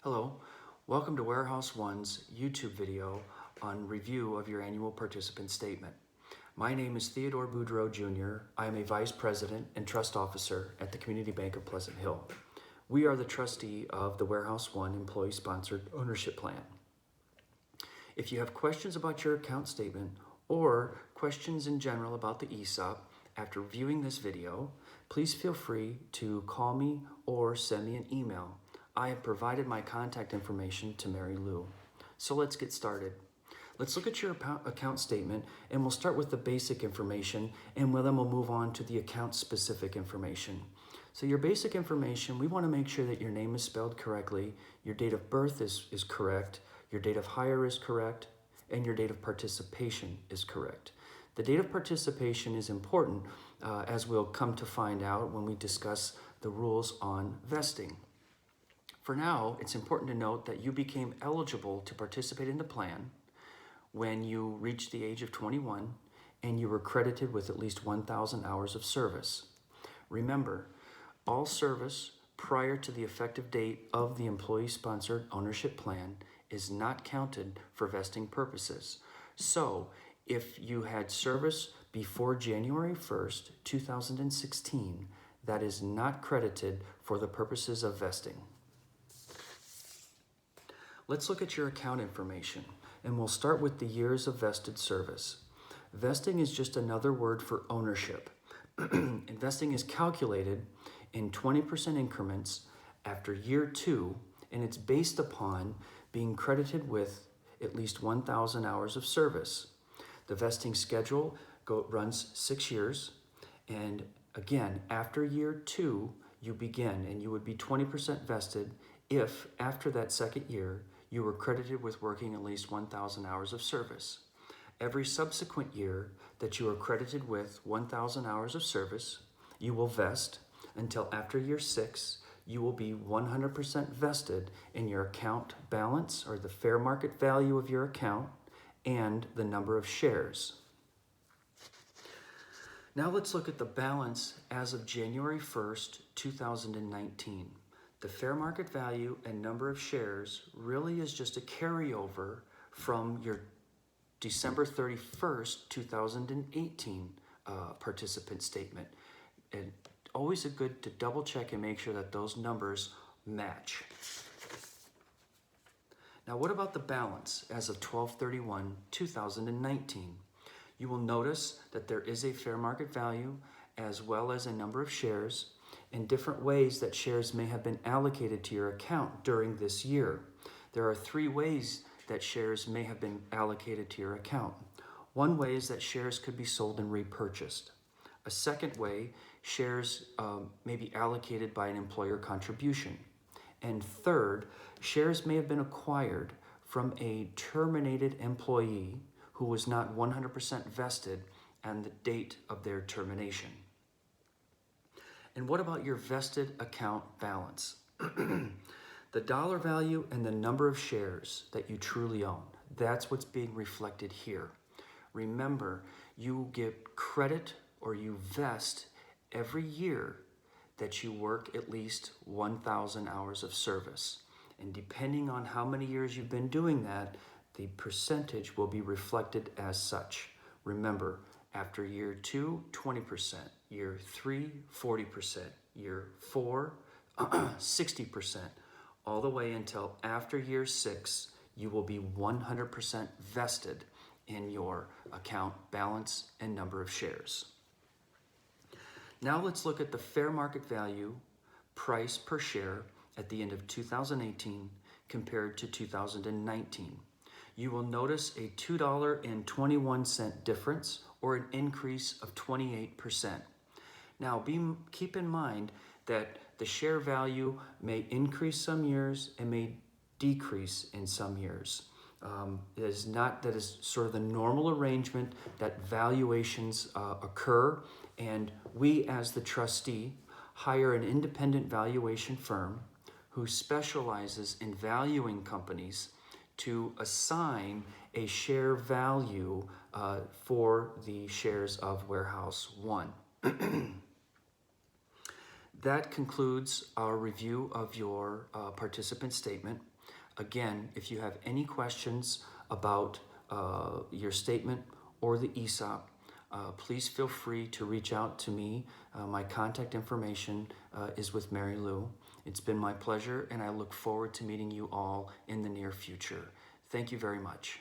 Hello, welcome to Warehouse One's YouTube video on review of your annual participant statement. My name is Theodore Boudreau Jr. I am a Vice President and Trust Officer at the Community Bank of Pleasant Hill. We are the trustee of the Warehouse One Employee-Sponsored Ownership Plan. If you have questions about your account statement or questions in general about the ESOP after viewing this video, please feel free to call me or send me an email. I have provided my contact information to Mary Lou. So let's get started. Let's look at your account statement, and we'll start with the basic information, and then we'll move on to the account-specific information. So your basic information, we want to make sure that your name is spelled correctly, your date of birth is correct, your date of hire is correct, and your date of participation is correct. The date of participation is important, as we'll come to find out when we discuss the rules on vesting. For now, it's important to note that you became eligible to participate in the plan when you reached the age of 21 and you were credited with at least 1,000 hours of service. Remember, all service prior to the effective date of the employee-sponsored ownership plan is not counted for vesting purposes. So, if you had service before January 1st, 2016, that is not credited for the purposes of vesting. Let's look at your account information, and we'll start with the years of vested service. Vesting is just another word for ownership. Investing is calculated in 20% increments after year 2, and it's based upon being credited with at least 1,000 hours of service. The vesting schedule runs 6 years, and again, after year 2, you begin, and you would be 20% vested if, after that second year, you were credited with working at least 1,000 hours of service. Every subsequent year that you are credited with 1,000 hours of service, you will vest until after year 6, you will be 100% vested in your account balance, or the fair market value of your account, and the number of shares. Now let's look at the balance as of January 1st, 2019. The fair market value and number of shares really is just a carryover from your December 31st, 2018 participant statement. And always good to double check and make sure that those numbers match. Now what about the balance as of 12/31/2019? You will notice that there is a fair market value as well as a number of shares, in different ways that shares may have been allocated to your account during this year. There are 3 ways that shares may have been allocated to your account. One way is that shares could be sold and repurchased. A second way, shares may be allocated by an employer contribution. And third, shares may have been acquired from a terminated employee who was not 100% vested on the date of their termination. And what about your vested account balance? The dollar value and the number of shares that you truly own, that's what's being reflected here. Remember, you get credit or you vest every year that you work at least 1,000 hours of service. And depending on how many years you've been doing that, the percentage will be reflected as such. Remember, after year 2, 20%, year 3, 40%, year 4, 60%, all the way until after year 6, you will be 100% vested in your account balance and number of shares. Now let's look at the fair market value price per share at the end of 2018 compared to 2019. You will notice a $2.21 difference, or an increase of 28%. Now keep in mind that the share value may increase some years and may decrease in some years. That is sort of the normal arrangement that valuations occur, and we as the trustee hire an independent valuation firm who specializes in valuing companies to assign a share value for the shares of Warehouse One. That concludes our review of your participant statement. Again, if you have any questions about your statement or the ESOP, please feel free to reach out to me. My contact information is with Mary Lou. It's been my pleasure, and I look forward to meeting you all in the near future. Thank you very much.